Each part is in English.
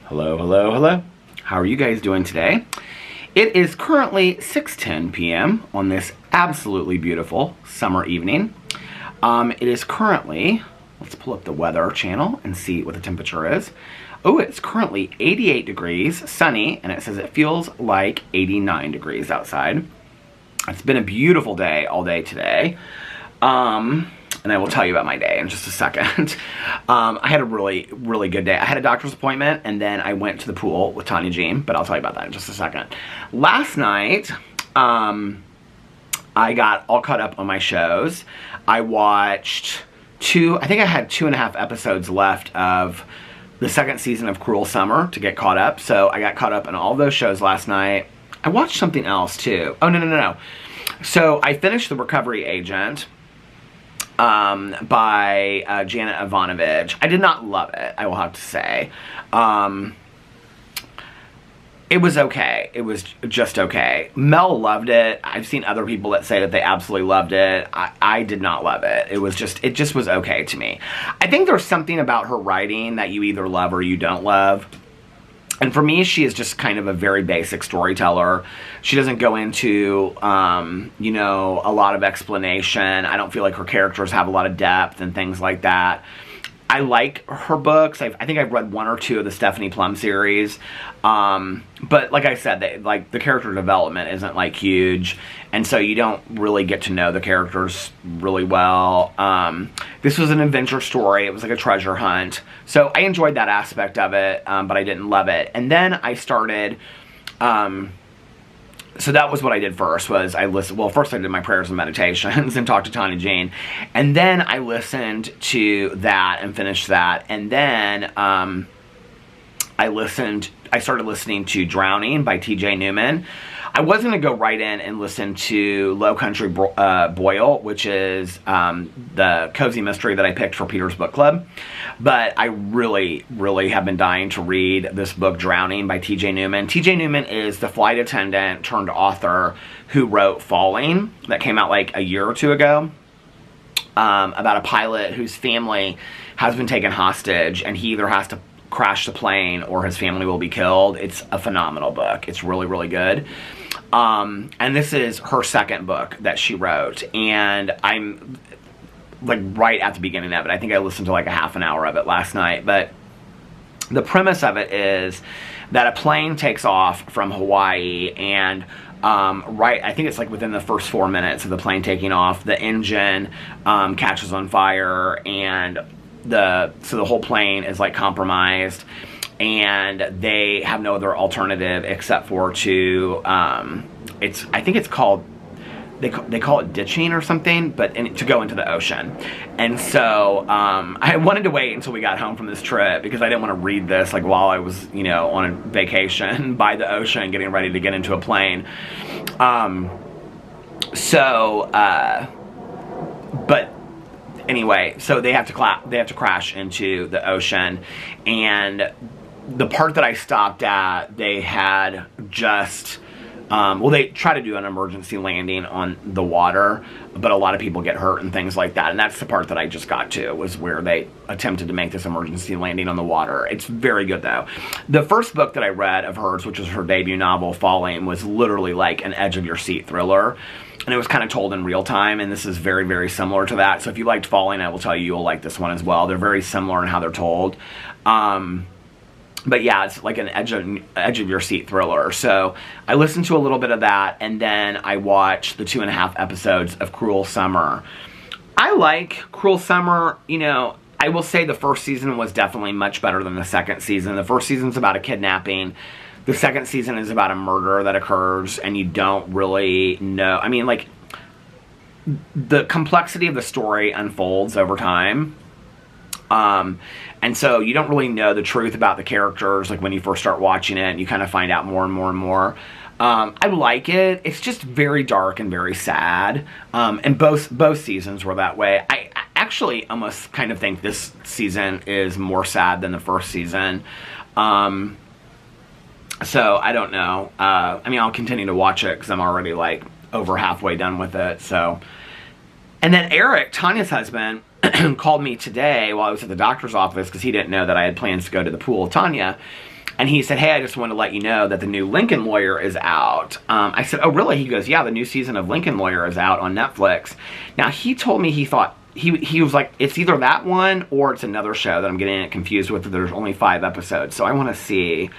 Hello, hello, hello. How are you guys doing today? It is currently 6:10 p.m. on this absolutely beautiful summer evening. It is currently, let's pull up the weather channel and see what the temperature is. Oh, it's currently 88 degrees, sunny, and it says it feels like 89 degrees outside. It's been a beautiful day all day today. And I will tell you about my day in just a second. I had a really, really good day. I had a doctor's appointment, and then I went to the pool with Tanya Jean, but I'll tell you about that in just a second. Last night, I got all caught up on my shows. I watched I think I had 2.5 episodes left of the second season of Cruel Summer to get caught up. So I got caught up in all those shows last night. I watched something else too. Oh, no. So I finished The Recovery Agent by Janet Ivanovich. I did not love it, I will have to say. It was okay. It was just okay. Mel loved it. I've seen other people that say that they absolutely loved it. I did not love it. It just was okay to me. I think there's something about her writing that you either love or you don't love. And for me, she is just kind of a very basic storyteller. She doesn't go into, a lot of explanation. I don't feel like her characters have a lot of depth and things like that. I like her books. I think I've read 1 or 2 of the Stephanie Plum series. But like I said, the character development isn't like huge. And so you don't really get to know the characters really well. This was an adventure story. It was like a treasure hunt. So I enjoyed that aspect of it, but I didn't love it. And then I started... So that was what I did first, was I listened... Well, first I did my prayers and meditations and talked to Tanya Jean. And then I listened to that and finished that. And then I started listening to Drowning by T.J. Newman. I was going to go right in and listen to Low Country Boil, which is the cozy mystery that I picked for Peter's book club. But I really, really have been dying to read this book, Drowning by T.J. Newman. T.J. Newman is the flight attendant turned author who wrote Falling, that came out like a year or 2 ago, about a pilot whose family has been taken hostage, and he either has to crash the plane or his family will be killed. It's a phenomenal book. It's really, really good. And this is her second book that she wrote, and I'm like right at the beginning of it. I think I listened to like a half an hour of it last night, but the premise of it is that a plane takes off from Hawaii, and I think it's like within the first 4 minutes of the plane taking off, the engine catches on fire, and the whole plane is like compromised, and they have no other alternative except for to I think it's called, they call it ditching or something, but to go into the ocean. And so I wanted to wait until we got home from this trip, because I didn't want to read this like while I was on a vacation by the ocean getting ready to get into a plane. But anyway, so they have to crash into the ocean, and the part that I stopped at, they had just they try to do an emergency landing on the water, but a lot of people get hurt and things like that, and that's the part that I just got to, was where they attempted to make this emergency landing on the water. It's very good though. The first book that I read of hers, which was her debut novel, Falling, was literally like an edge-of-your-seat thriller. And it was kind of told in real time, and this is very, very similar to that. So if you liked Falling, I will tell you, you'll like this one as well. They're very similar in how they're told. But yeah, it's like an edge-of-your-seat thriller. So I listened to a little bit of that, and then I watched the 2.5 episodes of Cruel Summer. I like Cruel Summer. I will say the first season was definitely much better than the second season. The first season's about a kidnapping. The second season is about a murder that occurs, and you don't really know. I mean, like, the complexity of the story unfolds over time. And so you don't really know the truth about the characters, like, when you first start watching it, and you kind of find out more and more and more. I like it. It's just very dark and very sad. And both seasons were that way. I actually almost kind of think this season is more sad than the first season. So I don't know. I mean, I'll continue to watch it because I'm already like over halfway done with it. So, and then Eric, Tanya's husband, called me today while I was at the doctor's office because he didn't know that I had plans to go to the pool with Tanya. And he said, hey, I just wanted to let you know that the new Lincoln Lawyer is out. I said, oh, really? He goes, yeah, the new season of Lincoln Lawyer is out on Netflix. Now, he told me he thought, he was like, it's either that one or it's another show that I'm getting it confused with. There's only 5 episodes. So I want to see.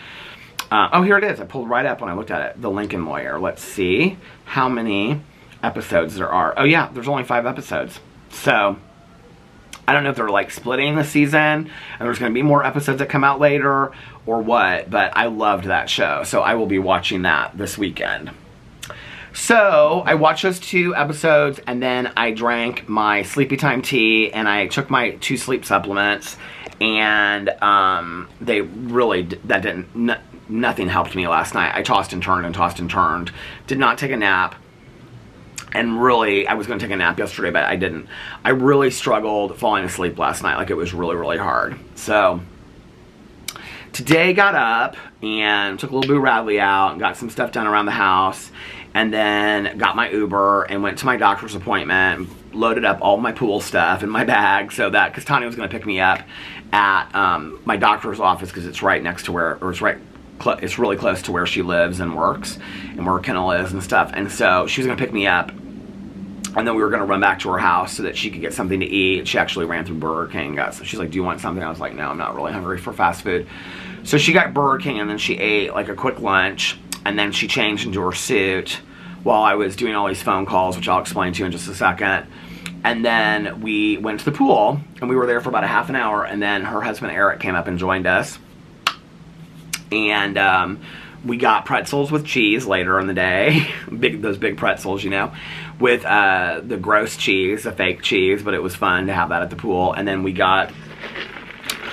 Oh, here it is. I pulled right up when I looked at it. The Lincoln Lawyer. Let's see how many episodes there are. Oh, yeah, there's only 5 episodes. So I don't know if they're like splitting the season and there's going to be more episodes that come out later or what, but I loved that show. So I will be watching that this weekend. So I watched those 2 episodes and then I drank my sleepy time tea and I took my 2 sleep supplements, and they really, nothing helped me last night. I tossed and turned and tossed and turned. Did not take a nap. And really, I was going to take a nap yesterday, but I didn't. I really struggled falling asleep last night. Like, it was really, really hard. So today got up and took little Boo Radley out and got some stuff done around the house. And then got my Uber and went to my doctor's appointment, loaded up all my pool stuff in my bag, so that, because Tanya was going to pick me up at my doctor's office, because it's right next to where, or it's really close to where she lives and works, and where her kennel is and stuff. And so she was going to pick me up, and then we were going to run back to her house so that she could get something to eat. She actually ran through Burger King. So she's like, do you want something? I was like, no, I'm not really hungry for fast food. So she got Burger King, and then she ate like a quick lunch, and then she changed into her suit while I was doing all these phone calls, which I'll explain to you in just a second. And then we went to the pool, and we were there for about a half an hour, and then her husband Eric came up and joined us. And we got pretzels with cheese later in the day. Those big pretzels, you know, with the gross cheese, the fake cheese, but it was fun to have that at the pool. And then we got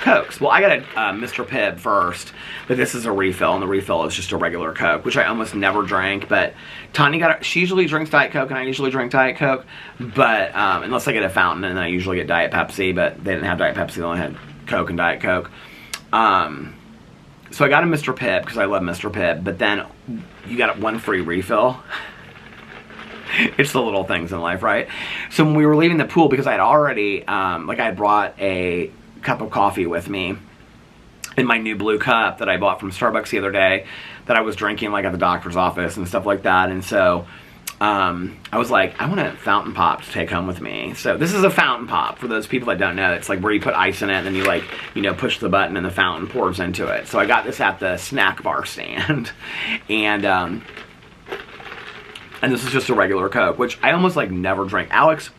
Cokes. Well, I got a Mr. Pibb first, but this is a refill, and the refill is just a regular Coke, which I almost never drank. But Tanya she usually drinks Diet Coke, and I usually drink Diet Coke, but unless I get a fountain, and then I usually get Diet Pepsi, but they didn't have Diet Pepsi, they only had Coke and Diet Coke. So I got a Mr. Pibb because I love Mr. Pibb, but then you got 1 free refill. It's the little things in life, right? So when we were leaving the pool, because I had already, I had brought a cup of coffee with me in my new blue cup that I bought from Starbucks the other day that I was drinking like at the doctor's office and stuff like that. And so I was like, I want a fountain pop to take home with me. So this is a fountain pop. For those people that don't know, it's like where you put ice in it and then you like, you know, push the button and the fountain pours into it. So I got this at the snack bar stand. And this is just a regular Coke, which I almost like never drink. Alex,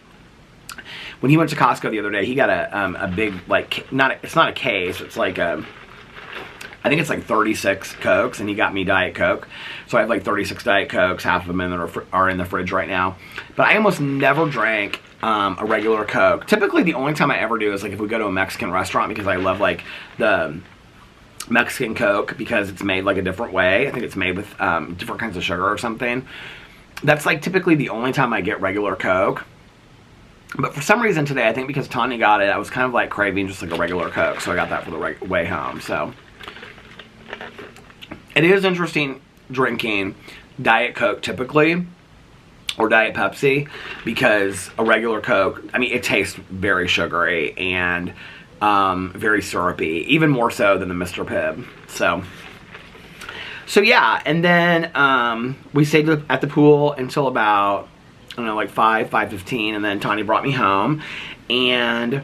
when he went to Costco the other day, he got a big, like, it's not a case, it's like I think it's like 36 Cokes, and he got me Diet Coke. So I have like 36 Diet Cokes, half of them are in the fridge right now. But I almost never drank a regular Coke. Typically, the only time I ever do is like if we go to a Mexican restaurant, because I love like the Mexican Coke because it's made like a different way. I think it's made with different kinds of sugar or something. That's like typically the only time I get regular Coke. But for some reason today, I think because Tanya got it, I was kind of like craving just like a regular Coke. So I got that for the way home. So it is interesting drinking Diet Coke typically, or Diet Pepsi, because a regular Coke, I mean, it tastes very sugary and very syrupy, even more so than the Mr. Pibb. So yeah, and then we stayed at the pool until about, I don't know, like 5:15, and then Tanya brought me home, and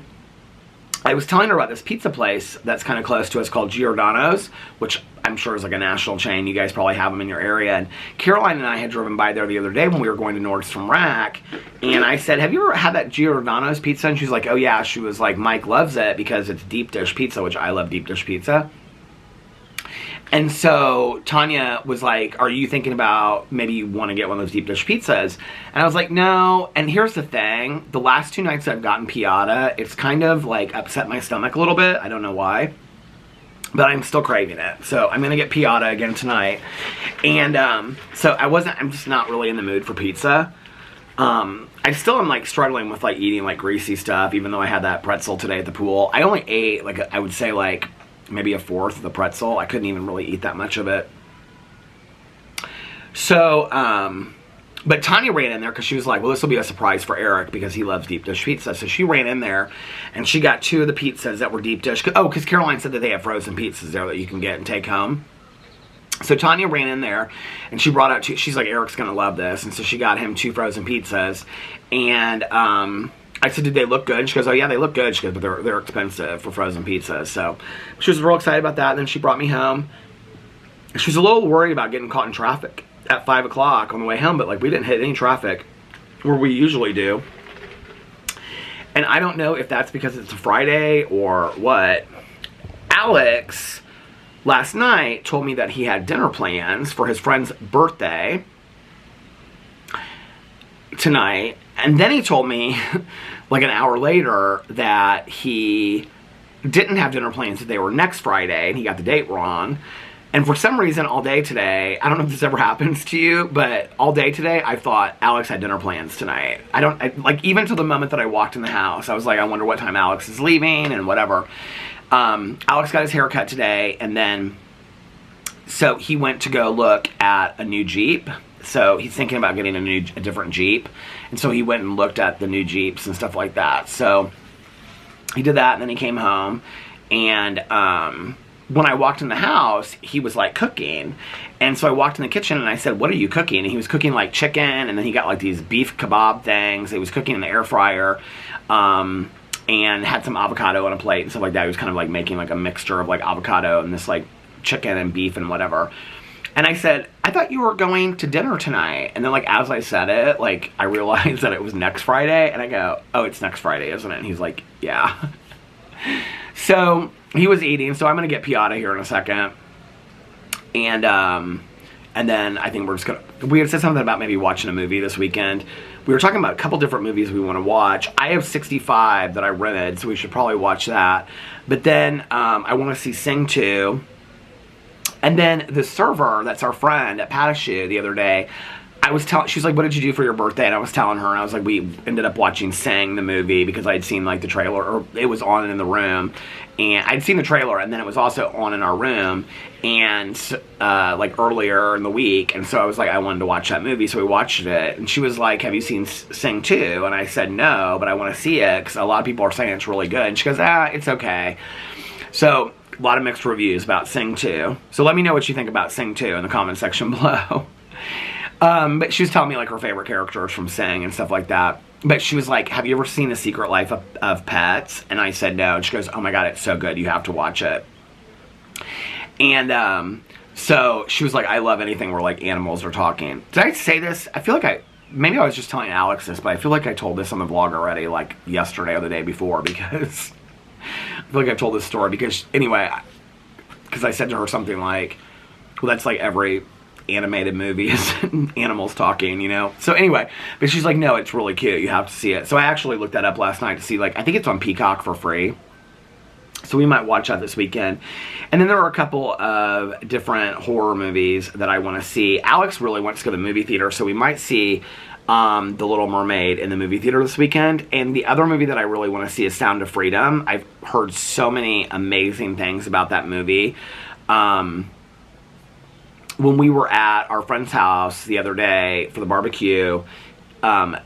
I was telling her about this pizza place that's kind of close to us called Giordano's, which I'm sure is like a national chain. You guys probably have them in your area. And Caroline and I had driven by there the other day when we were going to Nordstrom Rack, and I said, have you ever had that Giordano's pizza? And she's like, oh yeah. She was like, Mike loves it because it's deep dish pizza, which I love deep dish pizza. And so Tanya was like, are you thinking about maybe you want to get one of those deep dish pizzas? And I was like, no. And here's the thing. The last 2 nights I've gotten piata, it's kind of like upset my stomach a little bit. I don't know why. But I'm still craving it. So I'm going to get piata again tonight. And so I'm just not really in the mood for pizza. I still am like struggling with like eating like greasy stuff, even though I had that pretzel today at the pool. I only ate like, I would say like, maybe a fourth of the pretzel. I couldn't even really eat that much of it. So, But Tanya ran in there because she was like, well, this will be a surprise for Eric because he loves deep dish pizza. So she ran in there and she got 2 of the pizzas that were deep dish. Oh, because Caroline said that they have frozen pizzas there that you can get and take home. So Tanya ran in there and she brought out 2. She's like, Eric's going to love this. And so she got him 2 frozen pizzas. And I said, did they look good? And she goes, oh, yeah, they look good. She goes, but they're expensive for frozen pizzas. So she was real excited about that. And then she brought me home. She was a little worried about getting caught in traffic at 5 o'clock on the way home, but like we didn't hit any traffic where we usually do. And I don't know if that's because it's a Friday or what. Alex last night told me that he had dinner plans for his friend's birthday tonight, and then he told me like an hour later that he didn't have dinner plans, that they were next Friday, and he got the date wrong. And for some reason, all day today, I don't know if this ever happens to you, but all day today, I thought Alex had dinner plans tonight. Like, even to the moment that I walked in the house, I was like, I wonder what time Alex is leaving and whatever. Alex got his hair cut today, and then, so he went to go look at a new Jeep. So he's thinking about getting a different Jeep. And so he went and looked at the new Jeeps and stuff like that. So he did that, and then he came home, and, when I walked in the house, he was like cooking. And so I walked in the kitchen and I said, what are you cooking? And he was cooking like chicken, and then he got like these beef kebab things. He was cooking in the air fryer, and had some avocado on a plate and stuff like that. He was kind of like making like a mixture of like avocado and this like chicken and beef and whatever. And I said, I thought you were going to dinner tonight. And then like as I said it, like I realized that it was next Friday. And I go, oh, it's next Friday, isn't it? And he's like, yeah. So he was eating, so I'm going to get Piata here in a second. And then I think we're just going to... We had said something about maybe watching a movie this weekend. We were talking about a couple different movies we want to watch. I have 65 that I rented, so we should probably watch that. But then I want to see Sing 2. And then the server, that's our friend at Patashu the other day, she's like, what did you do for your birthday? And I was telling her, and I was like, we ended up watching Sing, the movie, because I'd seen like the trailer, or it was on in the room. And I'd seen the trailer, and then it was also on in our room, and like earlier in the week. And so I was like, I wanted to watch that movie, so we watched it. And she was like, have you seen Sing 2? And I said, no, but I want to see it, because a lot of people are saying it's really good. And she goes, it's okay. So a lot of mixed reviews about Sing 2. So let me know what you think about Sing 2 in the comment section below. But she was telling me like her favorite characters from Sing and stuff like that. But she was like, have you ever seen The Secret Life of Pets? And I said no. And she goes, oh my god, it's so good, you have to watch it. And so she was like, I love anything where like animals are talking. Did I say this? I feel like maybe I was just telling Alex this, but I feel like I told this on the vlog already, like yesterday or the day before, because I feel like I told this story because, anyway, because I said to her something like, well, that's like every animated movie is animals talking, you know? So anyway, but she's like, no, it's really cute, you have to see it. So I actually looked that up last night to see, like, I think it's on Peacock for free. So we might watch that this weekend. And then there are a couple of different horror movies that I want to see. Alex really wants to go to the movie theater, so we might see The Little Mermaid in the movie theater this weekend. And the other movie that I really want to see is Sound of Freedom. I've heard so many amazing things about that movie. When we were at our friend's house the other day for the barbecue, our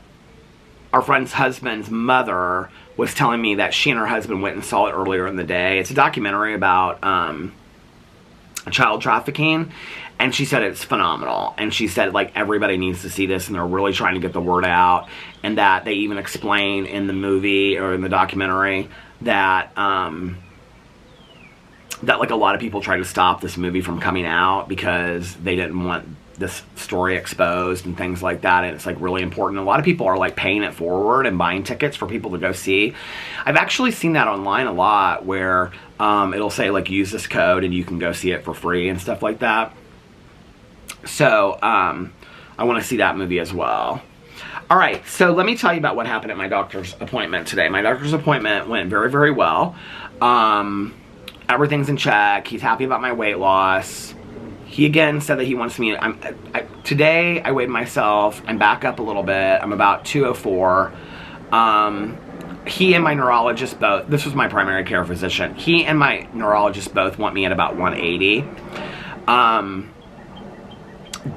friend's husband's mother was telling me that she and her husband went and saw it earlier in the day. It's a documentary about child trafficking, and she said it's phenomenal. And she said, like, everybody needs to see this, and they're really trying to get the word out. And that they even explain in the movie, or in the documentary, that that like a lot of people try to stop this movie from coming out because they didn't want this story exposed and things like that. And it's like really important. A lot of people are like paying it forward and buying tickets for people to go see. I've actually seen that online a lot, where it'll say like use this code and you can go see it for free and stuff like that. So I want to see that movie as well. All right, so let me tell you about what happened at my doctor's appointment today. My doctor's appointment went very, very well. Everything's in check. He's happy about my weight loss. He again said that he wants me. Today I weighed myself. I'm back up a little bit. I'm about 204. He and my neurologist both. This was my primary care physician. He and my neurologist both want me at about 180.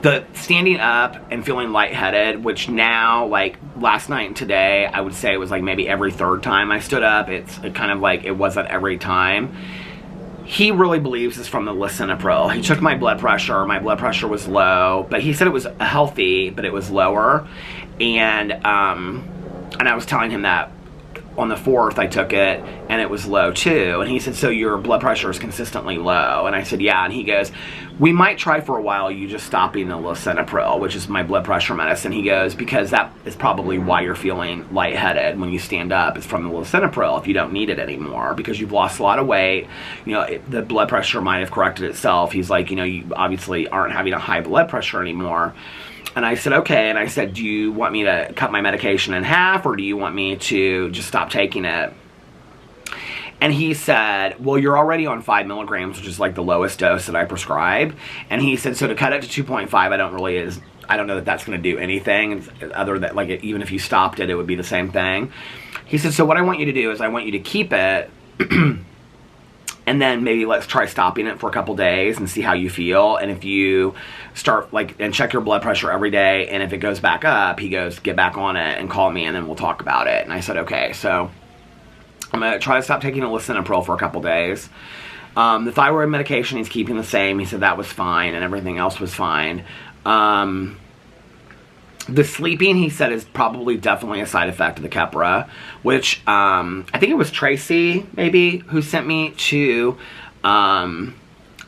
the standing up and feeling lightheaded, which now, like last night and today, I would say it was like maybe every third time I stood up. It kind of like, it wasn't every time. He really believes it's from the lisinopril. He took my blood pressure. My blood pressure was low, but he said it was healthy, but it was lower. And I was telling him that on the 4th I took it and it was low too. And he said, so your blood pressure is consistently low? And I said, yeah. And he goes, we might try for a while you just stopping the lisinopril, which is my blood pressure medicine. He goes, because that is probably why you're feeling lightheaded when you stand up. It's from the lisinopril if you don't need it anymore, because you've lost a lot of weight. You know, the blood pressure might have corrected itself. He's like, you know, you obviously aren't having a high blood pressure anymore. And I said, okay. And I said, do you want me to cut my medication in half, or do you want me to just stop taking it? And he said, well, you're already on 5 milligrams, which is like the lowest dose that I prescribe. And he said, so to cut it to 2.5, I don't know that that's going to do anything other than, like, even if you stopped it, it would be the same thing. He said, so what I want you to do is I want you to keep it and then maybe let's try stopping it for a couple days and see how you feel. And if you start, like, and check your blood pressure every day, and if it goes back up, he goes, get back on it and call me and then we'll talk about it. And I said, okay. So I'm going to try to stop taking a lisinopril for a couple days. The thyroid medication he's keeping the same. He said that was fine and everything else was fine. The sleeping, he said, is probably definitely a side effect of the Keppra, which I think it was Tracy, maybe, who sent me to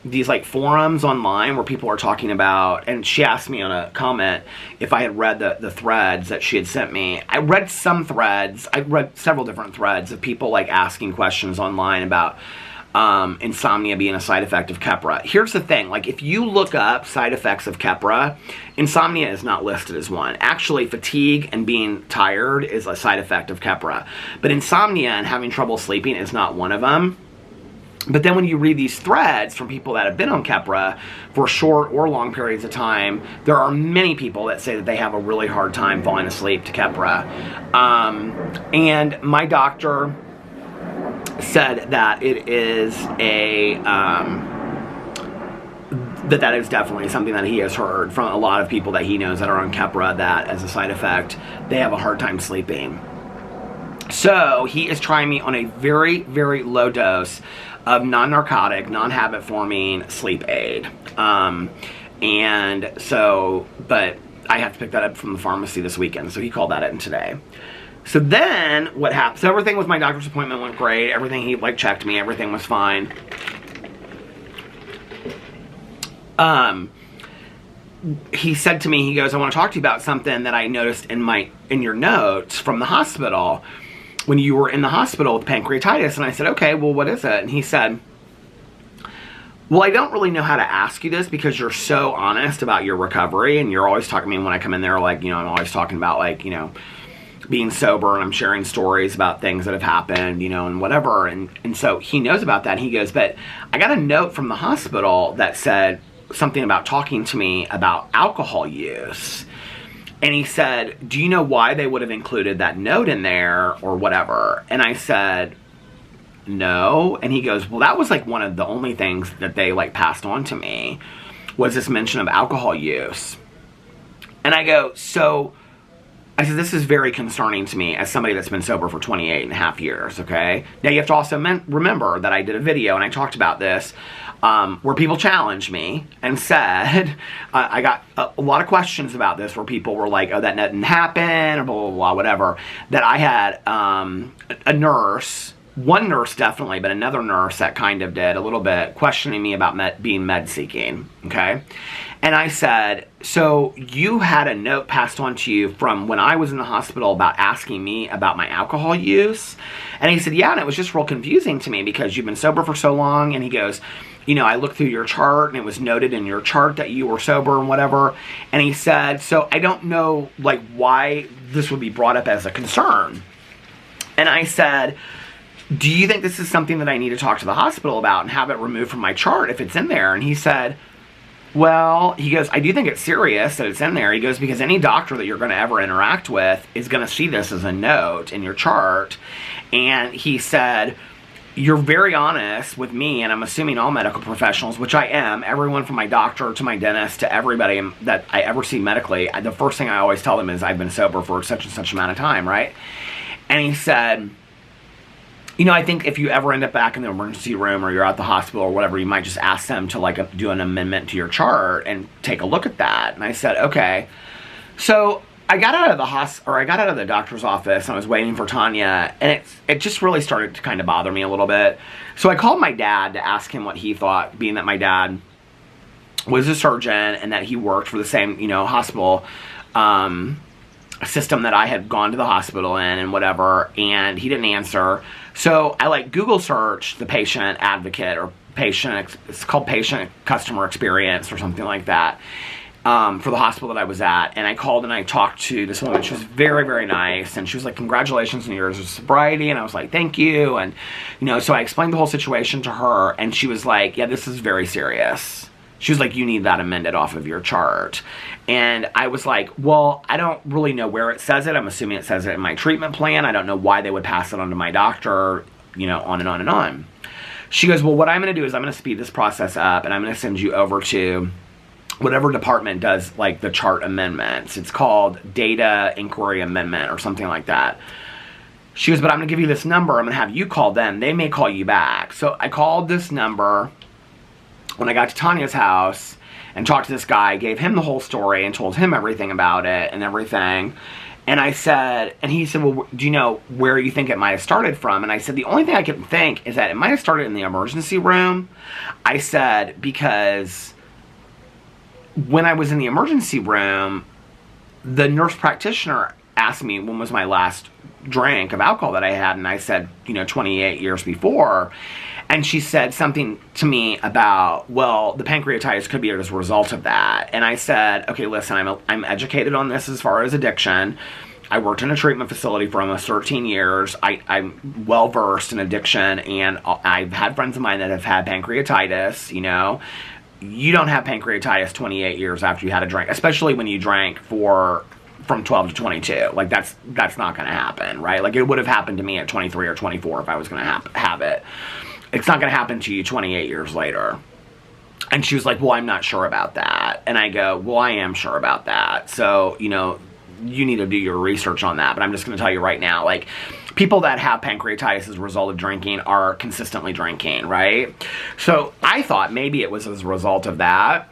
these, like, forums online where people are talking about, and she asked me on a comment if I had read the threads that she had sent me. I read some threads. I read several different threads of people, like, asking questions online about insomnia being a side effect of Keppra. Here's the thing, like, if you look up side effects of Keppra, insomnia is not listed as one. Actually, fatigue and being tired is a side effect of Keppra. But insomnia and having trouble sleeping is not one of them. But then when you read these threads from people that have been on Keppra for short or long periods of time, there are many people that say that they have a really hard time falling asleep to Keppra. And my doctor said that it is that is definitely something that he has heard from a lot of people that he knows that are on Keppra, that as a side effect, they have a hard time sleeping. So he is trying me on a very, very low dose of non-narcotic, non-habit-forming sleep aid. And so, but I have to pick that up from the pharmacy this weekend, so he called that in today. So then, what happened? So everything with my doctor's appointment went great. Everything, he, like, checked me. Everything was fine. He said to me, he goes, I want to talk to you about something that I noticed in your notes from the hospital when you were in the hospital with pancreatitis. And I said, okay, well, what is it? And he said, well, I don't really know how to ask you this because you're so honest about your recovery. And you're always talking to me when I come in there, like, you know, I'm always talking about, like, you know, being sober, and I'm sharing stories about things that have happened, you know, and whatever. And so he knows about that. And he goes, but I got a note from the hospital that said something about talking to me about alcohol use. And he said, do you know why they would have included that note in there or whatever? And I said, no. And he goes, well, that was like one of the only things that they, like, passed on to me was this mention of alcohol use. And I go, so I said, this is very concerning to me as somebody that's been sober for 28 and a half years, okay? Now, you have to also remember that I did a video and I talked about this where people challenged me and said, I got a lot of questions about this where people were like, oh, that didn't happen, or blah, blah, blah, whatever. That I had a nurse, one nurse definitely, but another nurse that kind of did a little bit, questioning me about being med-seeking, okay? And I said, so you had a note passed on to you from when I was in the hospital about asking me about my alcohol use? And he said, yeah, and it was just real confusing to me because you've been sober for so long. And he goes, you know, I looked through your chart and it was noted in your chart that you were sober and whatever. And he said, so I don't know, like, why this would be brought up as a concern. And I said, do you think this is something that I need to talk to the hospital about and have it removed from my chart if it's in there? And he said, well, he goes, I do think it's serious that it's in there. He goes, because any doctor that you're going to ever interact with is going to see this as a note in your chart. And he said, you're very honest with me, and I'm assuming all medical professionals, which I am, everyone from my doctor to my dentist to everybody that I ever see medically, the first thing I always tell them is I've been sober for such and such amount of time, right? And he said, you know, I think if you ever end up back in the emergency room or you're at the hospital or whatever, you might just ask them to like do an amendment to your chart and take a look at that. And I said, okay. So I got out of the doctor's office and I was waiting for Tanya, and it just really started to kind of bother me a little bit. So I called my dad to ask him what he thought, being that my dad was a surgeon and that he worked for the same, you know, hospital system that I had gone to the hospital in and whatever, and he didn't answer. So I like Google searched the patient advocate or it's called patient customer experience or something like that. For the hospital that I was at, and I called and I talked to this woman. She was very, very nice, and she was like, congratulations on your years of sobriety, and I was like, thank you, and you know, so I explained the whole situation to her, and she was like, yeah, this is very serious. She was like, you need that amended off of your chart. And I was like, well, I don't really know where it says it. I'm assuming it says it in my treatment plan. I don't know why they would pass it on to my doctor, you know, on and on and on. She goes, well, what I'm going to do is I'm going to speed this process up, and I'm going to send you over to whatever department does like the chart amendments. It's called data inquiry amendment or something like that. She goes, but I'm going to give you this number. I'm going to have you call them. They may call you back. So I called this number when I got to Tanya's house and talked to this guy, gave him the whole story and told him everything about it and everything. And I said, and he said, well, do you know where you think it might have started from? And I said, the only thing I can think is that it might have started in the emergency room. I said, because when I was in the emergency room, the nurse practitioner asked me when was my last drink of alcohol that I had, and I said, you know, 28 years before. And she said something to me about, well, the pancreatitis could be as a result of that. And I said, okay, listen, I'm educated on this as far as addiction. I worked in a treatment facility for almost 13 years. I'm well-versed in addiction, and I've had friends of mine that have had pancreatitis, you know. You don't have pancreatitis 28 years after you had a drink, especially when you drank from 12 to 22. Like, that's not going to happen, right? Like, it would have happened to me at 23 or 24 if I was going to have it. It's not going to happen to you 28 years later. And she was like, well, I'm not sure about that. And I go, well, I am sure about that. So, you know, you need to do your research on that. But I'm just going to tell you right now, like, people that have pancreatitis as a result of drinking are consistently drinking, right? So I thought maybe it was as a result of that.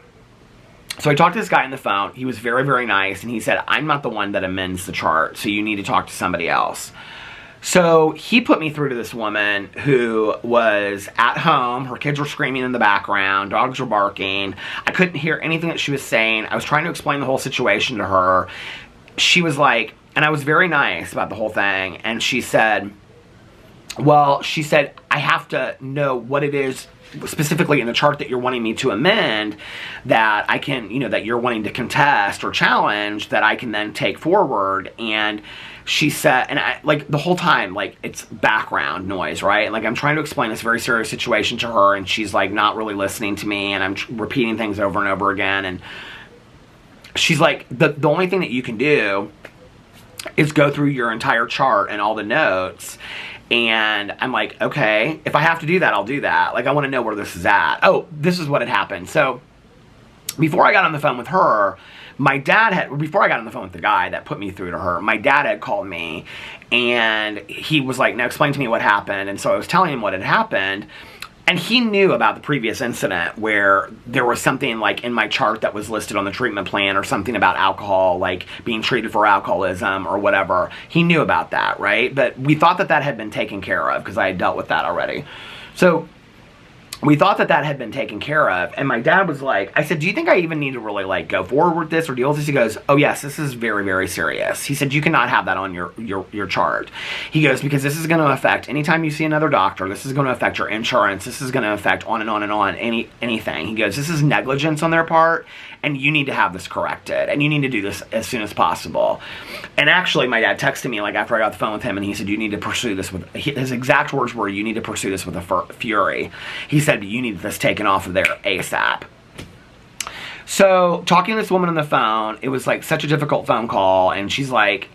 So I talked to this guy on the phone. He was very, very nice. And he said, I'm not the one that amends the chart, so you need to talk to somebody else. So he put me through to this woman who was at home. Her kids were screaming in the background. Dogs were barking. I couldn't hear anything that she was saying. I was trying to explain the whole situation to her. She was like, and I was very nice about the whole thing. And she said, well, she said, I have to know what it is specifically in the chart that you're wanting me to amend, that I can, you know, that you're wanting to contest or challenge, that I can then take forward. And she said, and I, like, the whole time, like, it's background noise, right? Like, I'm trying to explain this very serious situation to her, and she's, like, not really listening to me, and I'm repeating things over and over again, and she's like, the only thing that you can do is go through your entire chart and all the notes. And I'm like, okay, if I have to do that, I'll do that. Like, I want to know where this is at. Oh, this is what had happened. So before I got on the phone with her, before I got on the phone with the guy that put me through to her, my dad had called me, and he was like, now explain to me what happened. And so I was telling him what had happened. And he knew about the previous incident where there was something like in my chart that was listed on the treatment plan, or something about alcohol, like being treated for alcoholism or whatever. He knew about that, right? But we thought that that had been taken care of because I had dealt with that already. So we thought that that had been taken care of. And my dad was like, I said, do you think I even need to really like go forward with this or deal with this? He goes, oh yes, this is very, very serious. He said, you cannot have that on your chart. He goes, because this is going to affect anytime you see another doctor, this is going to affect your insurance, this is going to affect on and on and on, anything. He goes, this is negligence on their part, and you need to have this corrected, and you need to do this as soon as possible. And actually, my dad texted me like after I got the phone with him, and he said, you need to pursue this with, his exact words were, you need to pursue this with a fury. He said, you need this taken off of there ASAP. So, talking to this woman on the phone, it was like such a difficult phone call, and she's like,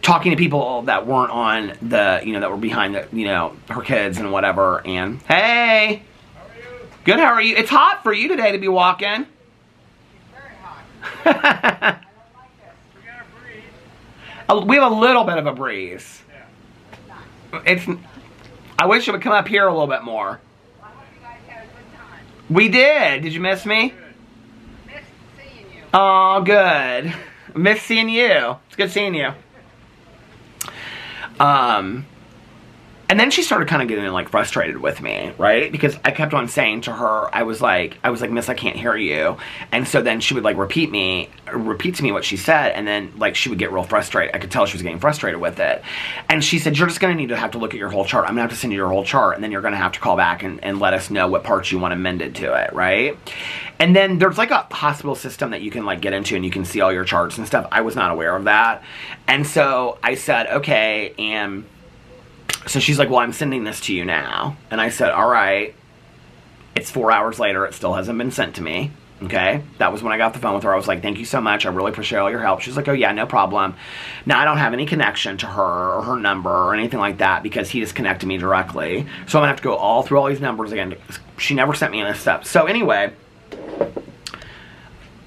talking to people that weren't on the, that were behind the, her kids and whatever. And hey, How are you? good. How are you? It's hot for you today to be walking. It's very hot. I don't like this. We got a breeze. We have a little bit of a breeze. Yeah. I wish it would come up here a little bit more. I hope you guys had a good time. We did. Did you miss me? Good. Missed seeing you. Oh, good. Miss seeing you. It's good seeing you. And then she started kind of getting like frustrated with me, right? Because I kept on saying to her, I was like, Miss, I can't hear you. And so then she would like repeat to me what she said, and then like she would get real frustrated. I could tell she was getting frustrated with it. And she said, you're just gonna need to have to look at your whole chart. I'm gonna have to send you your whole chart, and then you're gonna have to call back and let us know what parts you want amended to it, right? And then there's like a hospital system that you can like get into and you can see all your charts and stuff. I was not aware of that. And so I said, okay, and so she's like, well, I'm sending this to you now. And I said, all right. It's 4 hours later. It still hasn't been sent to me. Okay. That was when I got the phone with her. I was like, thank you so much. I really appreciate all your help. She's like, oh yeah, no problem. Now I don't have any connection to her or her number or anything like that because he just connected me directly. So I'm gonna have to go all through all these numbers again. She never sent me any stuff. So anyway,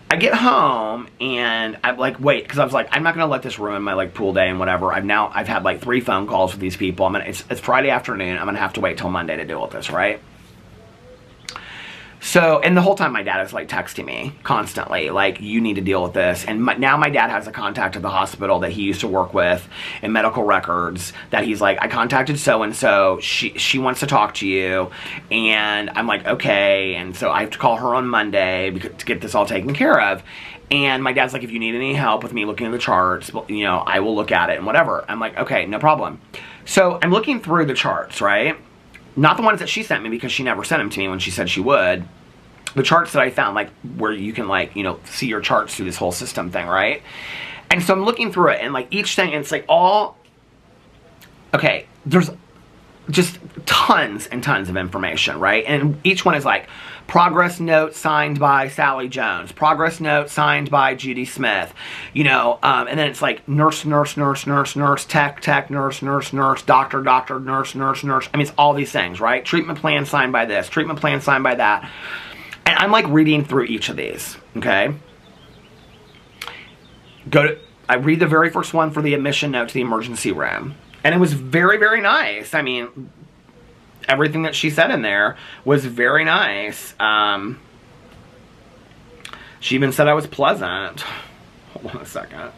I get home and I'm like, wait, because I was like, I'm not gonna let this ruin my like pool day and whatever. I've had like 3 phone calls with these people. It's Friday afternoon. I'm gonna have to wait till Monday to deal with this, right? So, and the whole time my dad is like texting me constantly, like, you need to deal with this. And now my dad has a contact at the hospital that he used to work with in medical records that he's like, I contacted so-and-so, she wants to talk to you. And I'm like, okay. And so I have to call her on Monday to get this all taken care of. And my dad's like, if you need any help with me looking at the charts, I will look at it and whatever. I'm like, okay, no problem. So I'm looking through the charts, right? Not the ones that she sent me because she never sent them to me when she said she would. The charts that I found, like, where you can, like, see your charts through this whole system thing, right? And so I'm looking through it, and, like, each thing, it's, like, all... Okay, there's just tons and tons of information, right? And each one is, like, progress note signed by Sally Jones, progress note signed by Judy Smith, and then it's, like, nurse, tech, nurse, doctor, nurse. I mean, it's all these things, right? Treatment plan signed by this, treatment plan signed by that. And I'm like reading through each of these, okay? I read the very first one for the admission note to the emergency room. And it was very, very nice. I mean, everything that she said in there was very nice. She even said I was pleasant. Hold on a second.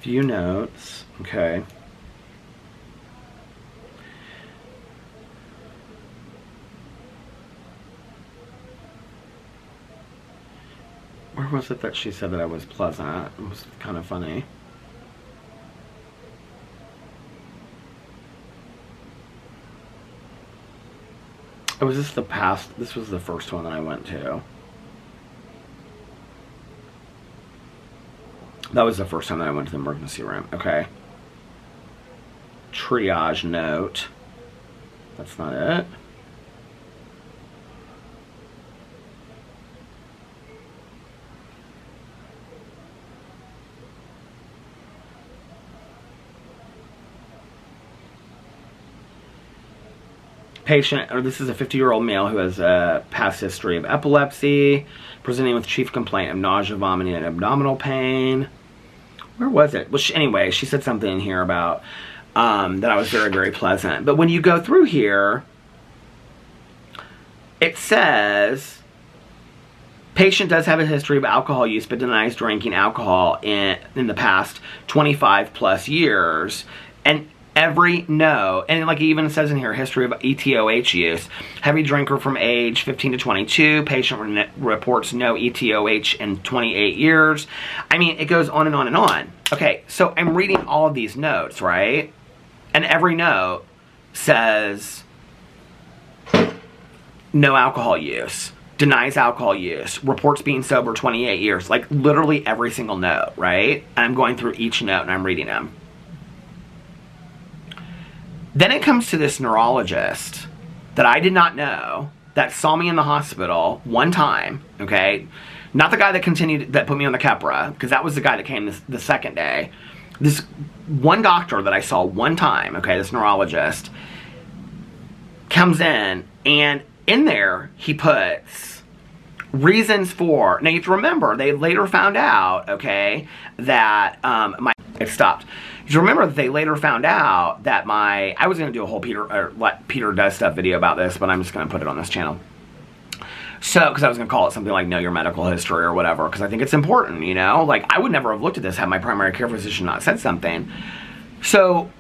Few notes, okay. Where was it that she said that I was pleasant? It was kind of funny. Oh, was this the past? This was the first one that I went to. That was the first time that I went to the emergency room. Okay. Triage note. That's not it. Patient, or this is a 50-year-old male who has a past history of epilepsy, presenting with chief complaint of nausea, vomiting, and abdominal pain. Where was it? Well, anyway, she said something in here about that I was very, very pleasant. But when you go through here, it says, patient does have a history of alcohol use, but denies drinking alcohol in the past 25 plus years. And every no, and like it even says in here, history of ETOH use. Heavy drinker from age 15 to 22. Patient reports no ETOH in 28 years. I mean, it goes on and on and on. Okay, so I'm reading all of these notes, right? And every note says no alcohol use. Denies alcohol use. Reports being sober 28 years. Like literally every single note, right? And I'm going through each note and I'm reading them. Then it comes to this neurologist that I did not know that saw me in the hospital one time, okay, not the guy that put me on the Keppra, because that was the guy that came the second day. This one doctor that I saw one time, okay, this neurologist, comes in, and in there he puts reasons for, now you have to remember, they later found out, okay, that it stopped. You remember that they later found out that I was going to do a whole Let Peter Does Stuff video about this, but I'm just going to put it on this channel. So, because I was going to call it something like Know Your Medical History or whatever, because I think it's important, you know? Like, I would never have looked at this had my primary care physician not said something. So,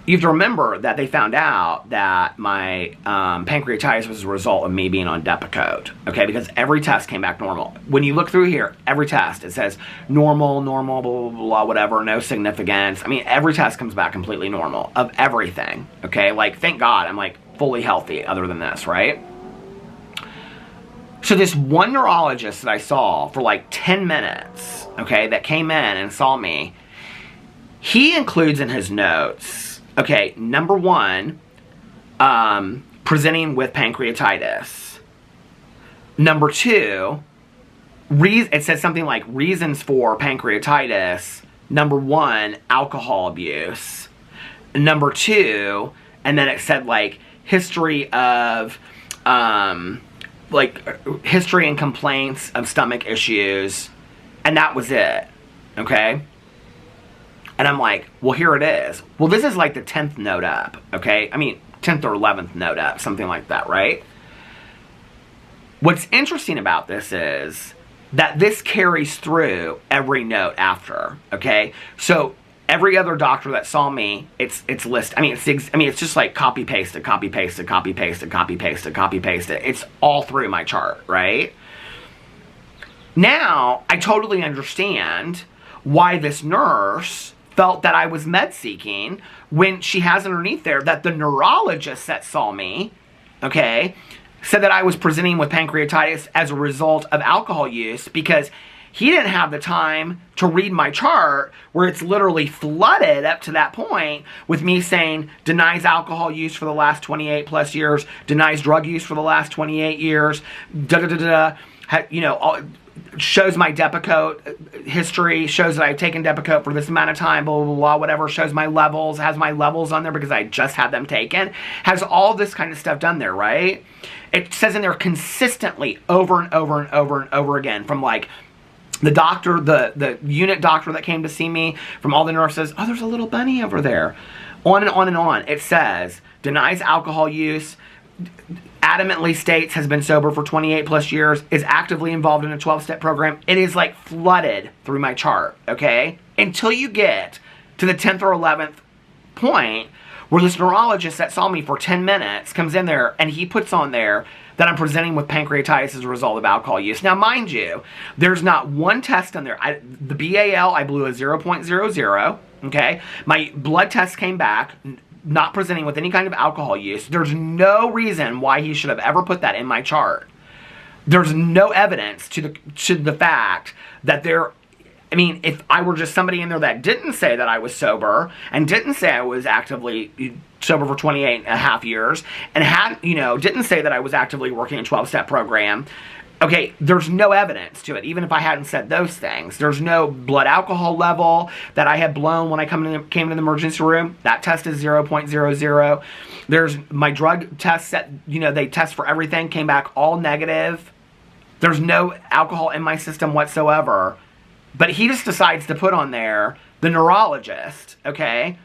you have to remember that they found out that my pancreatitis was a result of me being on Depakote, okay? Because every test came back normal. When you look through here, every test, it says normal, blah, blah, blah, blah, whatever, no significance. I mean, every test comes back completely normal of everything, okay? Like, thank God I'm, like, fully healthy other than this, right? So this one neurologist that I saw for, like, 10 minutes, okay, that came in and saw me, he includes in his notes, okay, number one, presenting with pancreatitis. Number two, it says something like reasons for pancreatitis. Number one, alcohol abuse. Number two, and then it said like history of, history and complaints of stomach issues. And that was it, okay? And I'm like, well, here it is. Well, this is like the 10th note up, okay? I mean, 10th or 11th note up, something like that, right? What's interesting about this is that this carries through every note after, okay? So every other doctor that saw me, it's listed. I mean, it's just like copy pasted, copy pasted, copy pasted, copy pasted, copy pasted. It's all through my chart, right? Now, I totally understand why this nurse felt that I was med-seeking when she has underneath there that the neurologist that saw me, okay, said that I was presenting with pancreatitis as a result of alcohol use because he didn't have the time to read my chart where it's literally flooded up to that point with me saying denies alcohol use for the last 28 plus years, denies drug use for the last 28 years, you know, shows my Depakote history, shows that I've taken Depakote for this amount of time, blah, blah, blah, whatever, shows my levels, has my levels on there because I just had them taken, has all this kind of stuff done there, right? It says in there consistently over and over and over and over again from like the doctor, the unit doctor that came to see me, from all the nurses, oh, there's a little bunny over there, on and on and on. It says, denies alcohol use, adamantly states has been sober for 28 plus years, is actively involved in a 12-step program. It is like flooded through my chart, okay? Until you get to the 10th or 11th point where this neurologist that saw me for 10 minutes comes in there and he puts on there that I'm presenting with pancreatitis as a result of alcohol use. Now, mind you, there's not one test on there. The BAL, I blew a 0.00, okay? My blood test came back not presenting with any kind of alcohol use. There's no reason why he should have ever put that in my chart. There's no evidence to the fact that I mean, if I were just somebody in there that didn't say that I was sober and didn't say I was actively sober for 28 and a half years and didn't say that I was actively working a 12-step program, okay, there's no evidence to it, even if I hadn't said those things. There's no blood alcohol level that I had blown when I came to the emergency room. That test is 0.00. There's my drug tests that, they test for everything, came back all negative. There's no alcohol in my system whatsoever. But he just decides to put on there the neurologist, okay,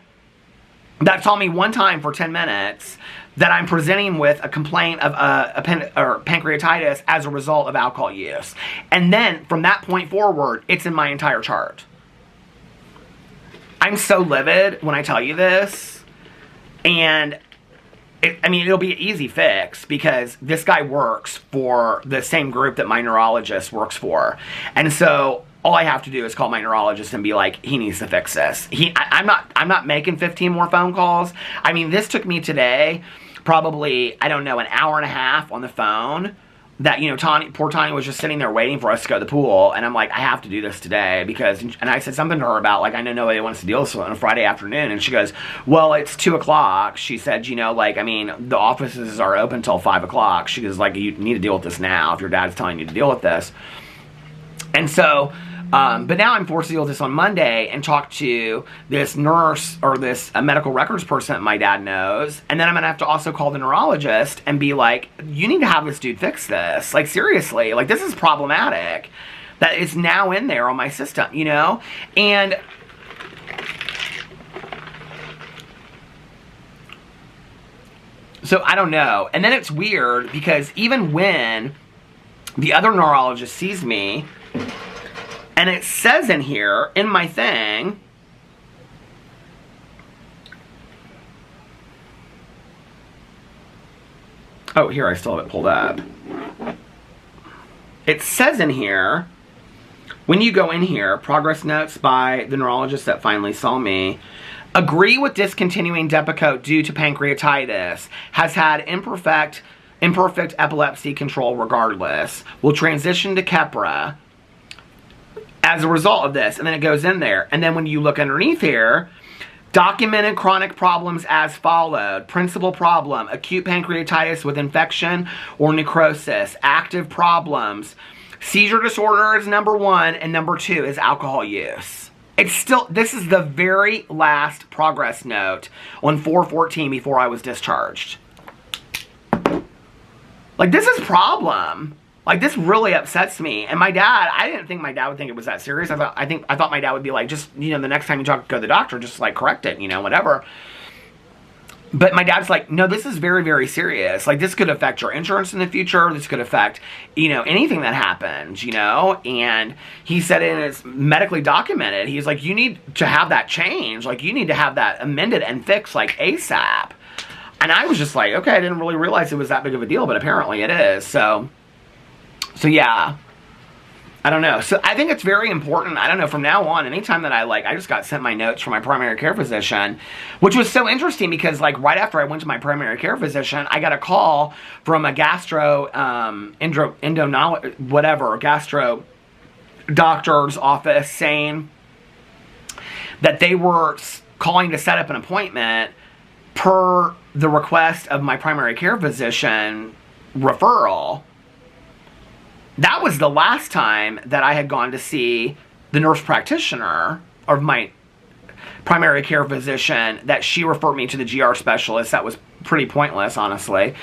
that saw me one time for 10 minutes that I'm presenting with a complaint of pancreatitis as a result of alcohol use. And then, from that point forward, it's in my entire chart. I'm so livid when I tell you this. And, it'll be an easy fix because this guy works for the same group that my neurologist works for. And so all I have to do is call my neurologist and be like, he needs to fix this. I'm not making 15 more phone calls. This took me today probably, I don't know, an hour and a half on the phone that, you know, poor Tanya was just sitting there waiting for us to go to the pool, and I'm like, I have to do this today, because, and I said something to her about, like, I know nobody wants to deal with this on a Friday afternoon, and she goes, well, it's 2 o'clock, she said, you know, like, I mean, the offices are open till 5 o'clock, she goes, like, you need to deal with this now, if your dad's telling you to deal with this. And so, but now I'm forced to deal with this on Monday and talk to this nurse or this medical records person that my dad knows. And then I'm going to have to also call the neurologist and be like, you need to have this dude fix this. Like, seriously, like, this is problematic that it's now in there on my system, you know? And so I don't know. And then it's weird because even when the other neurologist sees me, and it says in here, in my thing, oh, here, I still have it pulled up. It says in here, when you go in here, progress notes by the neurologist that finally saw me, agree with discontinuing Depakote due to pancreatitis, has had imperfect epilepsy control regardless, will transition to Keppra as a result of this. And then it goes in there. And then when you look underneath here, documented chronic problems as followed. Principal problem, acute pancreatitis with infection or necrosis. Active problems. Seizure disorder is number 1, and number 2 is alcohol use. It's still, this is the very last progress note on 4/14 before I was discharged. Like, this is a problem. Like, this really upsets me. And my dad, I didn't think my dad would think it was that serious. I thought my dad would be like, just, you know, the next time you go to the doctor, just, like, correct it, you know, whatever. But my dad's like, no, this is very, very serious. Like, this could affect your insurance in the future. This could affect, you know, anything that happens, you know. And he said it is medically documented. He's like, you need to have that change. Like, you need to have that amended and fixed, like, ASAP. And I was just like, okay, I didn't really realize it was that big of a deal, but apparently it is. So yeah, I don't know. So I think it's very important. I don't know, from now on, anytime that I just got sent my notes from my primary care physician, which was so interesting because, like, right after I went to my primary care physician, I got a call from a gastro doctor's office saying that they were calling to set up an appointment per the request of my primary care physician referral. That was the last time that I had gone to see the nurse practitioner of my primary care physician, that she referred me to the GR specialist. That was pretty pointless, honestly.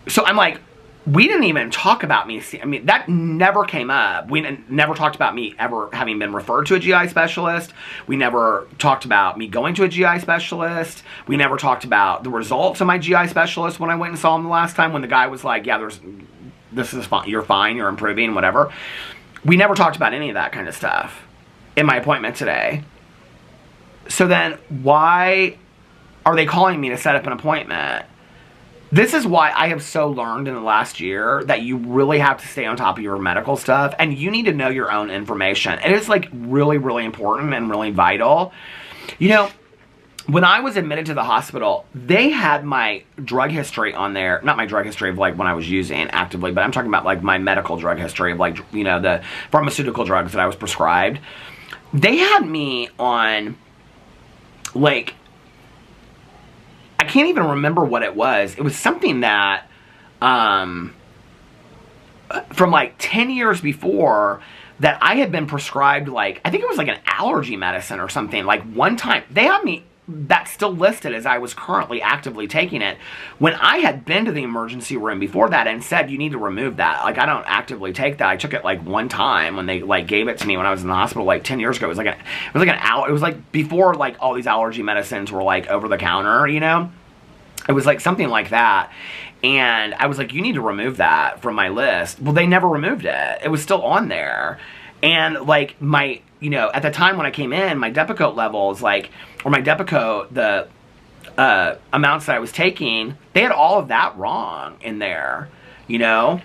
So I'm like, we didn't even talk about me. I mean, that never came up. We never talked about me ever having been referred to a GI specialist. We never talked about me going to a GI specialist. We never talked about the results of my GI specialist when I went and saw him the last time, when the guy was like, yeah, this is fine, you're fine, you're improving, whatever. We never talked about any of that kind of stuff in my appointment today. So then why are they calling me to set up an appointment? This is why I have so learned in the last year that you really have to stay on top of your medical stuff, and you need to know your own information. It is, like, really, really important and really vital. You know, when I was admitted to the hospital, they had my drug history on there. Not my drug history of, like, when I was using actively, but I'm talking about, like, my medical drug history of, like, you know, the pharmaceutical drugs that I was prescribed. They had me on, like, I can't even remember what it was. It was something that, from, like, 10 years before, that I had been prescribed, like, I think it was, like, an allergy medicine or something. Like, one time, they had me, that's still listed as I was currently actively taking it, when I had been to the emergency room before that and said, you need to remove that. Like, I don't actively take that. I took it, like, one time when they, like, gave it to me when I was in the hospital, like, 10 years ago. It was like before, like, all these allergy medicines were, like, over the counter, you know? It was, like, something like that. And I was like, you need to remove that from my list. Well, they never removed it. It was still on there. And, like, my, you know, at the time when I came in, my Depakote levels, like, or my Depakote, the amounts that I was taking, they had all of that wrong in there, you know?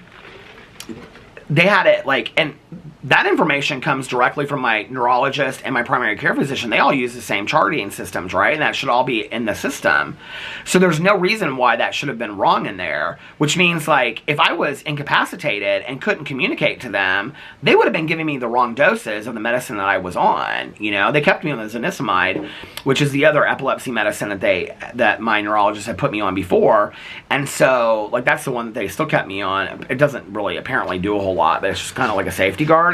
They had it, like, and that information comes directly from my neurologist and my primary care physician. They all use the same charting systems, right? And that should all be in the system. So there's no reason why that should have been wrong in there, which means like if I was incapacitated and couldn't communicate to them, they would have been giving me the wrong doses of the medicine that I was on. You know, they kept me on the zonisamide, which is the other epilepsy medicine that my neurologist had put me on before. And so like that's the one that they still kept me on. It doesn't really apparently do a whole lot, but it's just kind of like a safety guard.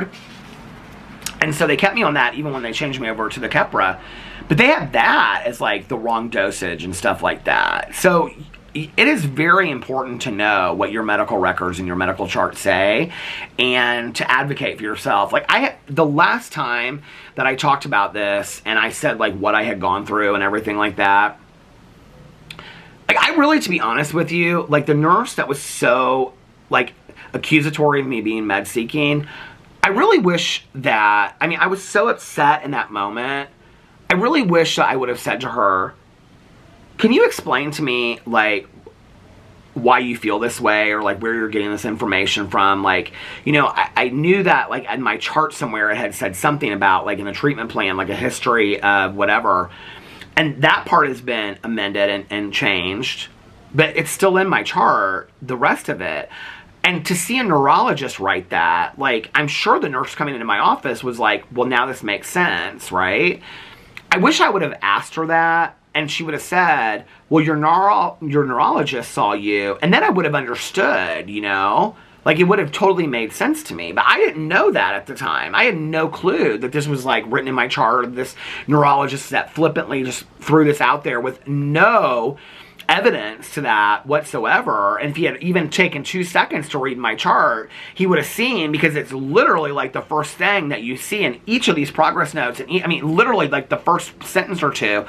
And so they kept me on that even when they changed me over to the Keppra. But they had that as like the wrong dosage and stuff like that. So it is very important to know what your medical records and your medical chart say and to advocate for yourself. Like the last time that I talked about this and I said like what I had gone through and everything like that, like I really, to be honest with you, like the nurse that was so like accusatory of me being med seeking, I really wish that, I mean, I was so upset in that moment. I really wish that I would have said to her, can you explain to me, like, why you feel this way or, like, where you're getting this information from? Like, you know, I knew that, like, in my chart somewhere it had said something about, like, in the treatment plan, like a history of whatever. And that part has been amended and changed. But it's still in my chart, the rest of it. And to see a neurologist write that, like, I'm sure the nurse coming into my office was like, well, now this makes sense, right? I wish I would have asked her that, and she would have said, well, your neurologist saw you, and then I would have understood, you know? Like, it would have totally made sense to me. But I didn't know that at the time. I had no clue that this was, like, written in my chart, or this neurologist that flippantly just threw this out there with no evidence to that whatsoever. And if he had even taken 2 seconds to read my chart, he would have seen, because it's literally like the first thing that you see in each of these progress notes, and I mean literally like the first sentence or two,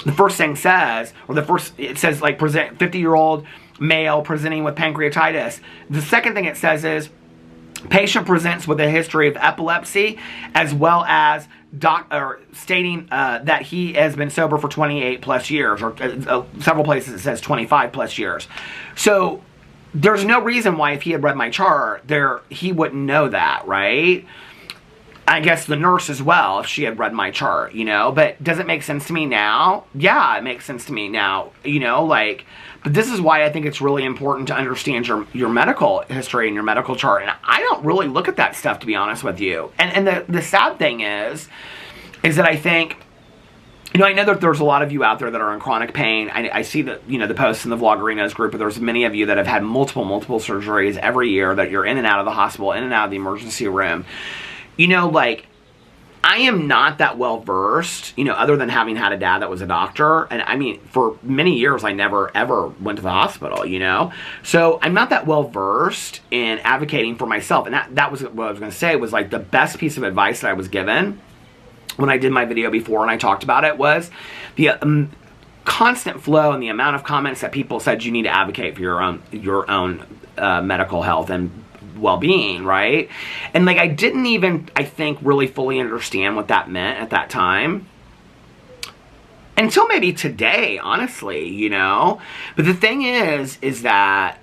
the first thing says, or it says like 50-year-old male presenting with pancreatitis. The second thing it says is patient presents with a history of epilepsy, as well as stating that he has been sober for 28 plus years, or several places it says 25 plus years. So there's no reason why, if he had read my chart, he wouldn't know that, right? I guess the nurse as well, if she had read my chart, you know. But does it make sense to me now? Yeah, it makes sense to me now, you know, like. But this is why I think it's really important to understand your medical history and your medical chart. And I don't really look at that stuff, to be honest with you. And the sad thing is that I think, you know, I know that there's a lot of you out there that are in chronic pain. I see that, you know, the posts in the Vloggerinos group, but there's many of you that have had multiple surgeries every year, that you're in and out of the hospital, in and out of the emergency room. You know, like, I am not that well versed, you know, other than having had a dad that was a doctor. And I mean, for many years, I never ever went to the hospital, you know. So I'm not that well versed in advocating for myself. And that was what I was going to say, was like the best piece of advice that I was given when I did my video before and I talked about it, was the constant flow and the amount of comments that people said you need to advocate for your own medical health and well-being, right? And like, I didn't even, I think, really fully understand what that meant at that time, until maybe today, honestly, you know. But the thing is that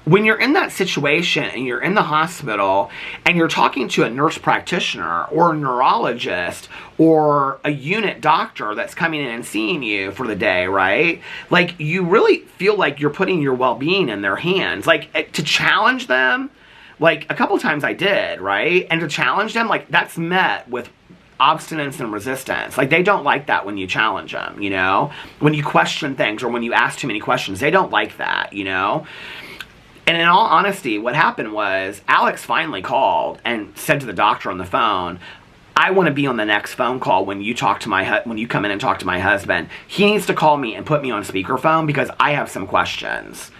when you're in that situation and you're in the hospital and you're talking to a nurse practitioner or a neurologist or a unit doctor that's coming in and seeing you for the day, right? Like, you really feel like you're putting your well-being in their hands. Like, to challenge them, like, a couple times I did, right? And to challenge them, like, that's met with obstinance and resistance. Like, they don't like that when you challenge them, you know? When you question things or when you ask too many questions, they don't like that, you know? And in all honesty, what happened was Alex finally called and said to the doctor on the phone, I want to be on the next phone call when you when you come in and talk to my husband. He needs to call me and put me on speakerphone because I have some questions.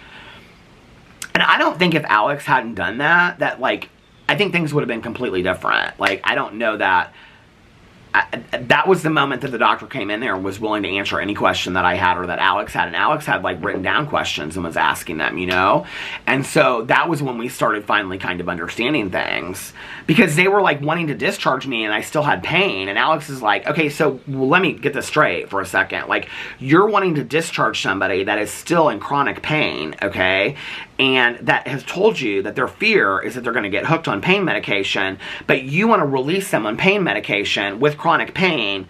And I don't think if Alex hadn't done that, like, I think things would have been completely different. Like, I don't know that that was the moment that the doctor came in there and was willing to answer any question that I had or that Alex had. And Alex had like written down questions and was asking them, you know? And so that was when we started finally kind of understanding things, because they were like wanting to discharge me and I still had pain. And Alex is like, okay, so let me get this straight for a second. Like, you're wanting to discharge somebody that is still in chronic pain, okay? And that has told you that their fear is that they're going to get hooked on pain medication, but you want to release them on pain medication with chronic pain,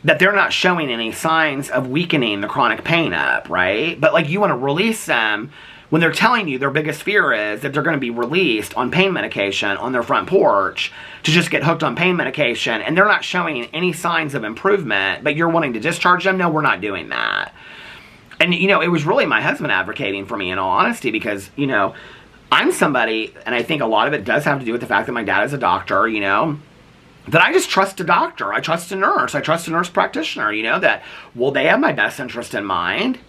that they're not showing any signs of weakening the chronic pain up, right? But like, you want to release them when they're telling you their biggest fear is that they're going to be released on pain medication on their front porch to just get hooked on pain medication, and they're not showing any signs of improvement, but you're wanting to discharge them. No, we're not doing that. And, you know, it was really my husband advocating for me, in all honesty, because, you know, I'm somebody, and I think a lot of it does have to do with the fact that my dad is a doctor, you know, that I just trust a doctor. I trust a nurse. I trust a nurse practitioner, you know, that, well, they have my best interest in mind.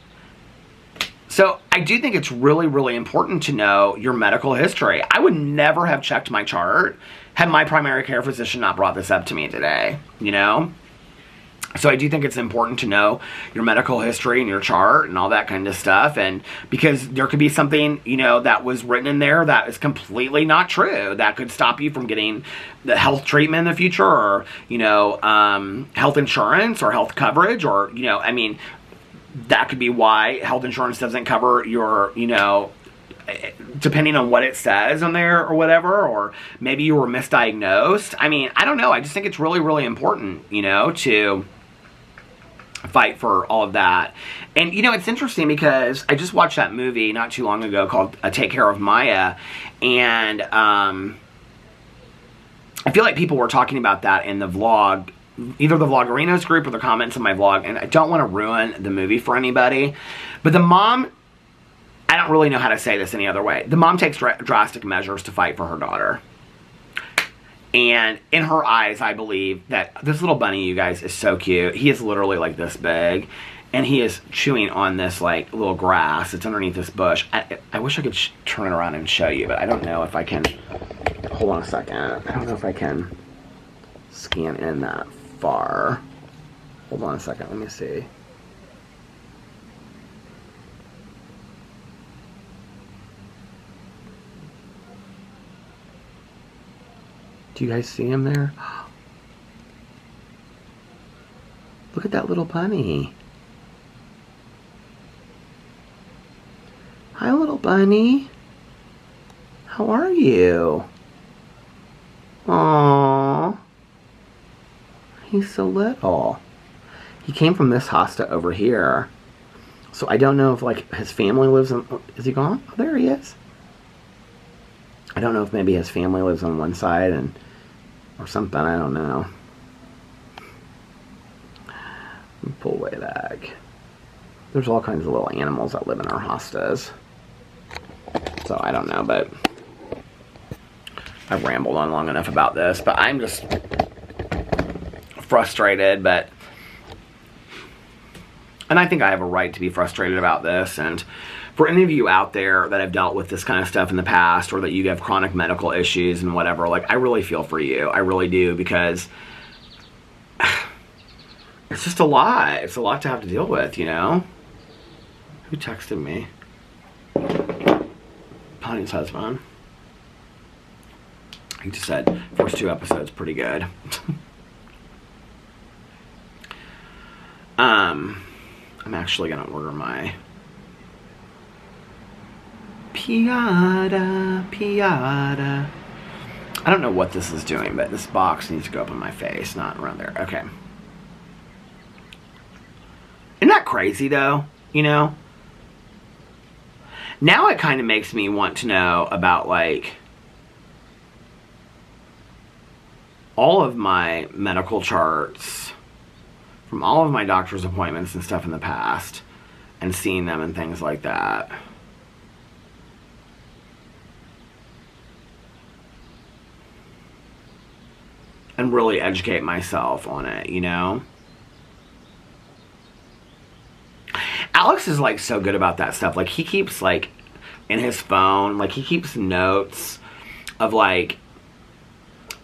So I do think it's really, really important to know your medical history. I would never have checked my chart had my primary care physician not brought this up to me today, you know? So I do think it's important to know your medical history and your chart and all that kind of stuff. And because there could be something, you know, that was written in there that is completely not true, that could stop you from getting the health treatment in the future, or, you know, health insurance or health coverage, or, you know, I mean, that could be why health insurance doesn't cover your, you know, depending on what it says on there or whatever, or maybe you were misdiagnosed. I mean, I don't know. I just think it's really, really important, you know, to fight for all of that. And, you know, it's interesting because I just watched that movie not too long ago called Take Care of Maya, and I feel like people were talking about that in the vlog, either the Vloggerinos group or the comments on my vlog, and I don't want to ruin the movie for anybody, but the mom, I don't really know how to say this any other way. The mom takes drastic measures to fight for her daughter. And in her eyes, I believe that this little bunny, you guys, is so cute. He is literally like this big. And he is chewing on this like little grass. It's underneath this bush. I wish I could turn it around and show you, but I don't know if I can. Hold on a second. I don't know if I can scan in that far. Hold on a second. Let me see. Do you guys see him there? Look at that little bunny. Hi, little bunny. How are you? Aww. He's so little. He came from this hosta over here. So I don't know if, like, his family lives in... Is he gone? Oh, there he is. I don't know if maybe his family lives on one side and or something. I don't know. Let me pull way back. There's all kinds of little animals that live in our hostas. So I don't know, but I've rambled on long enough about this. But I'm just frustrated, and I think I have a right to be frustrated about this. And for any of you out there that have dealt with this kind of stuff in the past, or that you have chronic medical issues and whatever, like, I really feel for you. I really do, because it's just a lot. It's a lot to have to deal with, you know? Who texted me? Bonnie's husband. He just said, first 2 episodes, pretty good. I'm actually going to order my piada. I don't know what this is doing, but this box needs to go up in my face, not around there. Okay. Isn't that crazy, though? You know? Now it kind of makes me want to know about, like, all of my medical charts from all of my doctor's appointments and stuff in the past, and seeing them and things like that. And really educate myself on it, you know? Alex is, like, so good about that stuff. Like, he keeps, like, in his phone, like, he keeps notes of, like,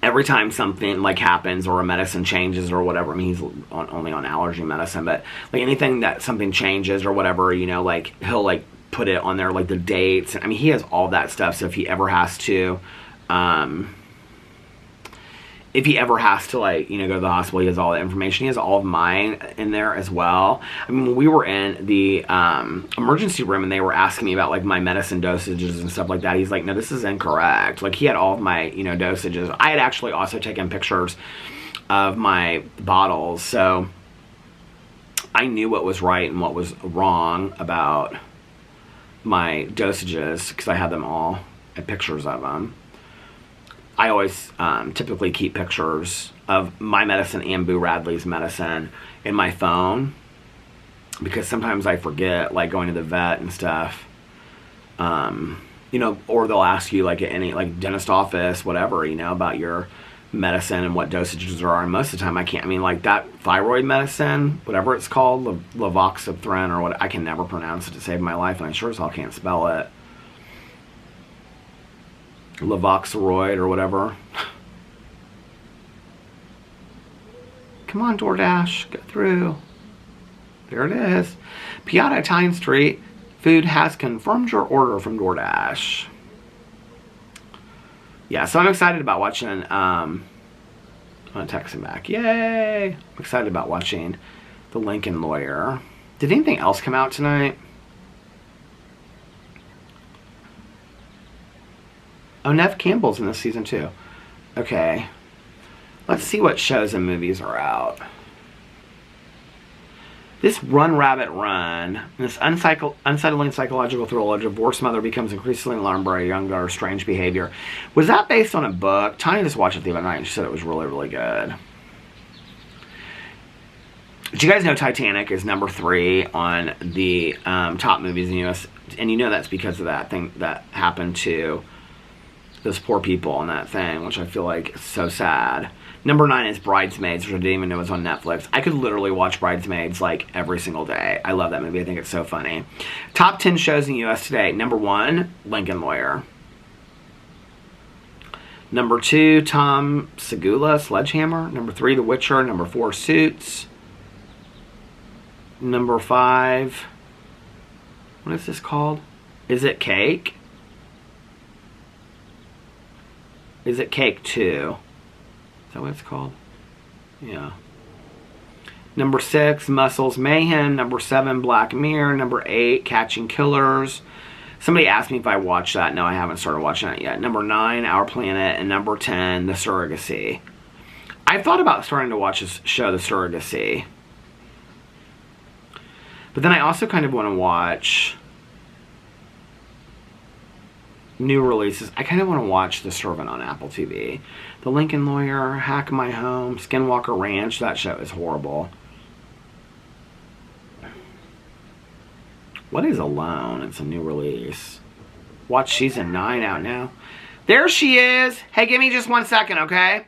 every time something like happens or a medicine changes or whatever, I mean, he's only on allergy medicine, but like anything that something changes or whatever, you know, like he'll like put it on there, like the dates. I mean, he has all that stuff. So if he ever has to, like, you know, go to the hospital, he has all the information. He has all of mine in there as well. I mean, when we were in the emergency room and they were asking me about like my medicine dosages and stuff like that, he's like, no, this is incorrect. Like, he had all of my, you know, dosages. I had actually also taken pictures of my bottles, so I knew what was right and what was wrong about my dosages because I had them all. I had pictures of them. I always typically keep pictures of my medicine and Boo Radley's medicine in my phone because sometimes I forget, like going to the vet and stuff. You know, or they'll ask you like at any like dentist office, whatever, you know, about your medicine and what dosages there are. And most of the time I can't. I mean, like that thyroid medicine, whatever it's called, levoxathrin or what, I can never pronounce it to save my life, and I sure as hell can't spell it. Levoxaroid or whatever. Come on, DoorDash, go through. There it is. Piata Italian Street Food has confirmed your order from DoorDash. Yeah, so I'm excited about watching. I'm gonna text him back. Yay! I'm excited about watching The Lincoln Lawyer. Did anything else come out tonight? Oh, Nev Campbell's in this season too. Okay. Let's see what shows and movies are out. This Run Rabbit Run, this unsettling psychological thriller, a divorced mother becomes increasingly alarmed by her young daughter's strange behavior. Was that based on a book? Tanya just watched it the other night and she said it was really, really good. Did you guys know Titanic is number 3 on the top movies in the U.S.? And you know that's because of that thing that happened to those poor people on that thing, which I feel like is so sad. Number 9 is Bridesmaids, which I didn't even know was on Netflix. I could literally watch Bridesmaids like every single day. I love that movie. I think it's so funny. Top 10 shows in the U.S. today. Number 1, Lincoln Lawyer. Number 2, Tom Segula, Sledgehammer. Number 3, The Witcher. Number 4, Suits. Number 5, what is this called? Is It Cake? Is It Cake 2? Is that what it's called? Yeah. Number 6, Muscles Mayhem. Number 7, Black Mirror. Number 8, Catching Killers. Somebody asked me if I watched that. No, I haven't started watching that yet. Number 9, Our Planet. And number 10, The Surrogacy. I thought about starting to watch this show, The Surrogacy. But then I also kind of want to watch new releases. I kind of want to watch The Servant on Apple TV. The Lincoln Lawyer, Hack My Home, Skinwalker Ranch. That show is horrible. What is Alone? It's a new release. Watch season 9 out now. There she is. Hey, give me just 1 second, okay?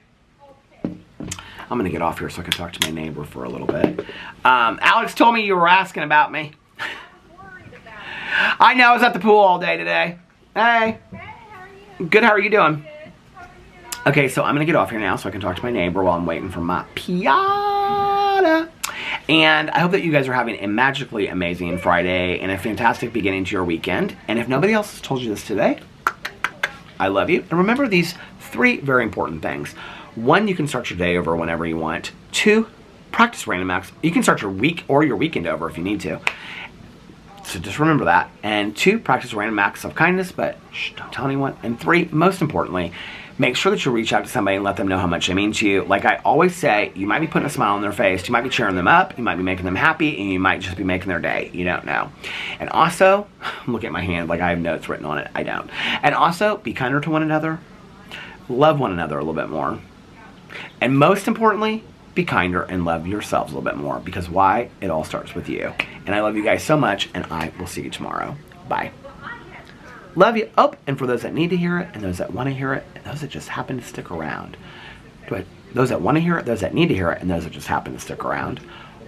I'm going to get off here so I can talk to my neighbor for a little bit. Alex told me you were asking about me. I know. I was at the pool all day today. Hey. Good. How are you doing? Okay, so I'm going to get off here now so I can talk to my neighbor while I'm waiting for my Piata. And I hope that you guys are having a magically amazing Friday and a fantastic beginning to your weekend. And if nobody else has told you this today, I love you. And remember these 3 very important things. 1, you can start your day over whenever you want. 2, practice random acts. You can start your week or your weekend over if you need to. So just remember that. And 2, practice random acts of kindness, but don't tell anyone. And 3, most importantly, make sure that you reach out to somebody and let them know how much they mean to you. Like I always say, you might be putting a smile on their face. You might be cheering them up. You might be making them happy. And you might just be making their day. You don't know. And also, look at my hand like I have notes written on it. I don't. And also, be kinder to one another. Love one another a little bit more. And most importantly, be kinder and love yourselves a little bit more. Because why? It all starts with you. And I love you guys so much. And I will see you tomorrow. Bye. Love you. Oh, and for those that need to hear it, and those that want to hear it, and those that just happen to stick around. Those that want to hear it, those that need to hear it, and those that just happen to stick around.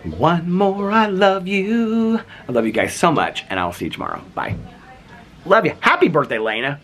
One more, I love you. I love you guys so much, and I'll see you tomorrow. Bye. Love you. Happy birthday, Lena.